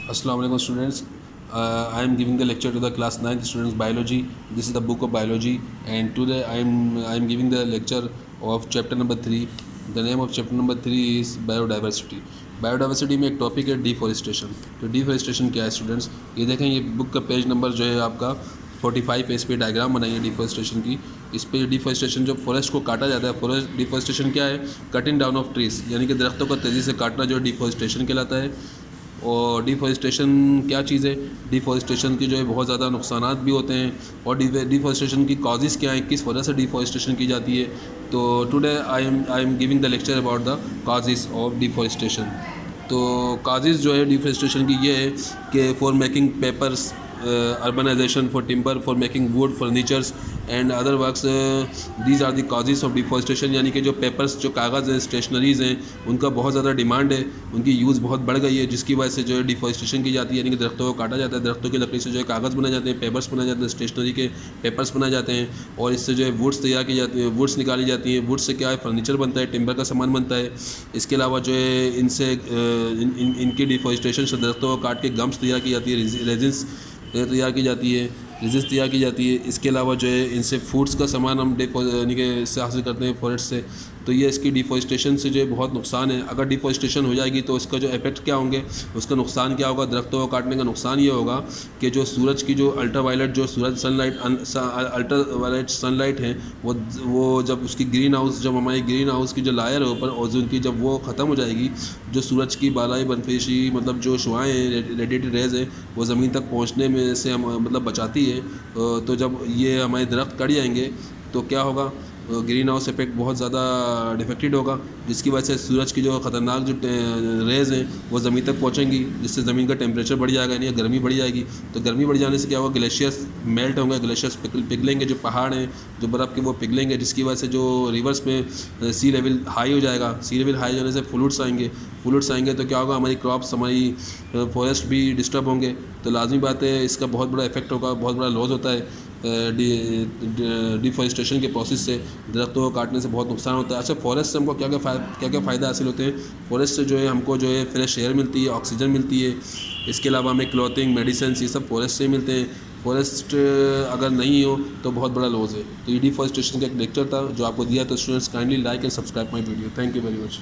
Assalamu alaikum students. I am giving the lecture to the class 9th students biology. This is the book of biology, and today I am giving the lecture of chapter number 3. The name of chapter number 3 is biodiversity. Biodiversity में एक topic है deforestation. तो deforestation क्या है students, ये देखें, ये book का पेज नंबर जो है आपका 45 है. इस पर डायग्राम बनाई है डिफॉरेस्टेशन की. इस पर डिफॉरेस्टेशन जो फॉरेस्ट को काटा जाता है, फॉरेस्ट डिफॉरेस्टेशन क्या है, कटिंग डाउन ऑफ ट्रीज, यानी कि दरख्तों को तेज़ी से काटना जो डिफॉरेस्टेशन कहलाता है. और डिफॉरेस्टेशन क्या चीज़ है, डिफॉरेस्टेशन की जो है बहुत ज़्यादा नुकसानात भी होते हैं. और डिफॉरेस्टेशन की कॉजेज़ क्या हैं, किस वजह से डिफॉरेस्टेशन की जाती है. तो today I am giving the lecture about the causes of deforestation. तो कॉजेज़ जो है डिफॉरेस्टेशन की ये है कि for making papers, urbanization, for timber, for making wood, furnitures and other works. These are the causes of deforestation. यानी कि जो पेपर्स, जो कागज़ हैं, स्टेशनरीज़ हैं, उनका बहुत ज़्यादा डिमांड है, उनकी यूज़ बहुत बढ़ गई है, जिसकी वजह से जो है डिफॉरेस्टेशन की जाती है. यानी कि दरख्तों को काटा जाता है, दरख्तों की लकड़ी से जो है कागज़ बनाए जाते हैं, पेपर्स बनाए जाते हैं, स्टेशनरी के पेपर्स बनाए जाते हैं. और इससे जो है वुड्स तैयार की जाती है, वुड्स निकाली जाती हैं. वुड्स से क्या है, फर्नीचर बनता है, टिम्बर का सामान बनता है. इसके अलावा जो है इनसे इनकी डिफॉरेस्टेशन से दरख्तों को काट के गम्स तैयार की जाती है, रेजिन्स तैयार की जाती है, रेजिन्स तैयार की जाती है. इसके अलावा जो है इनसे फूड्स का सामान हम यानी कि इससे हासिल करते हैं, फॉरेस्ट से. तो ये इसकी डिफॉरेस्टेशन से जो है बहुत नुकसान है. अगर डिफॉरेस्टेशन हो जाएगी तो इसका जो इफेक्ट क्या होंगे, उसका नुकसान क्या होगा. दरख्तों को काटने का नुकसान ये होगा कि जो सूरज की जो अल्ट्रावायलेट, जो सूरज अल्ट्रावायलेट सनलाइट है, वो जब उसकी ग्रीन हाउस, जब हमारी ग्रीन हाउस की जो लायर है ऊपर ओजोन की, जब वो ख़त्म हो जाएगी, जो सूरज की बालाई बनफेशी, मतलब जो शुआएँ हैं, रेडिएटेड रेज़ हैं, वो ज़मीन तक पहुँचने में से हम मतलब बचाती है. तो जब ये हमारे दरख्त कट जाएंगे तो क्या होगा, ग्रीन हाउस इफेक्ट बहुत ज़्यादा डिफेक्टेड होगा, जिसकी वजह से सूरज की जो ख़तरनाक जो रेज़ हैं वो ज़मीन तक पहुंचेंगी, जिससे ज़मीन का टेम्परेचर बढ़ जाएगा, यानी गर्मी बढ़ जाएगी. तो गर्मी बढ़ जाने से क्या होगा, ग्लेशियर्स मेल्ट होंगे, ग्लेशियर्स पिघलेंगे, जो पहाड़ हैं, जो बर्फ़ के, वो पिघलेंगे, जिसकी वजह से जो रिवर्स में सी लेवल हाई हो जाएगा. सी लेवल हाई होने से फ्लूड्स आएंगे तो क्या होगा, हमारी क्रॉप्स, हमारी फॉरेस्ट भी डिस्टर्ब होंगे. तो लाजमी बात है, इसका बहुत बड़ा इफेक्ट होगा, बहुत बड़ा लॉस होता है डिफॉरेस्टेशन के प्रोसेस से. दरख्तों को काटने से बहुत नुकसान होता है. अच्छा, फॉरेस्ट से हमको क्या क्या फ़ायदा हासिल होते हैं. फॉरेस्ट से जो है हमको जो है फ्रेश एयर मिलती है, ऑक्सीजन मिलती है. इसके अलावा हमें क्लॉथिंग, मेडिसिन, ये सब फॉरेस्ट से ही मिलते हैं. फॉरेस्ट अगर नहीं हो तो बहुत बड़ा लॉस है. तो ये डिफॉरेस्टेशन का एक लेक्चर था जो आपको दिया. तो students, kindly like and subscribe my video. Thank you very much.